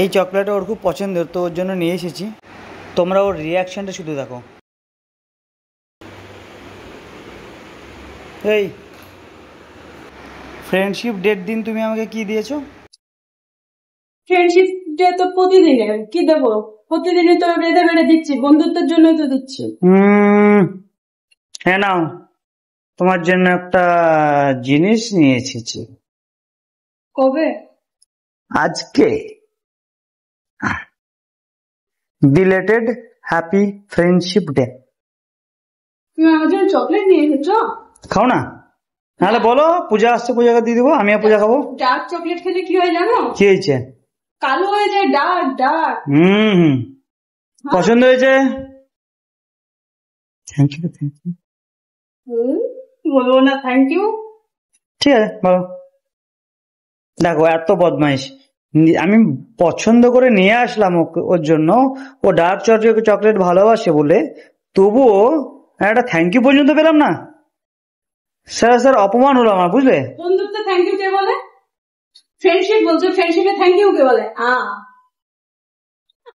এই চকলেটটা ওর খুব পছন্দের, তো ওর জন্য নিয়ে এসেছি। তোমরা ওর রিয়াকশনটা শুধু দেখো। এই ফ্রেন্ডশিপ ডের দিন তুমি আমাকে কি দিয়েছো? ফ্রেন্ডশিপ ডে তো প্রতিদিনের, কি দেবো? প্রতিদিনই তো বেঁধে বেড়ে দিচ্ছি, বন্ধুত্বের জন্যই তো দিচ্ছি। হ্যাঁ নাও, তোমার জন্য একটা জিনিস নিয়ে এসেছি। কবে? আজকে। Belated happy friendship day. তুমি আমার জন্য চকলেট নিয়ে এসেছো? খাও না, নাহলে বলো পূজা আসছে, পূজাকে দিয়ে দিবো, আমি আর পূজা খাবো। ডার্ক চকলেট খেলে কি হয় জানো? কি হয়েছে? কালো হয়ে যায়, ডার্ক ডার্ক। পছন্দ হয়েছে? Thank you thank you. বলবো না থ্যাংক ইউ? ঠিক আছে বলো। দেখো এত বদমাইশ, আমি পছন্দ করে নিয়ে আসলাম ওর জন্য, ও ডার্ক চকলেট ভালোবাসে বলে, তবুও একটা থ্যাংক ইউ পর্যন্ত পেলাম না। স্যার অপমান হলো আমার, বুঝলে? বন্ধুত্ব থ্যাংক ইউ কে বলে? ফ্রেন্ডশিপ বলছো, ফ্রেন্ডশিপে থ্যাংক ইউ কে বলে?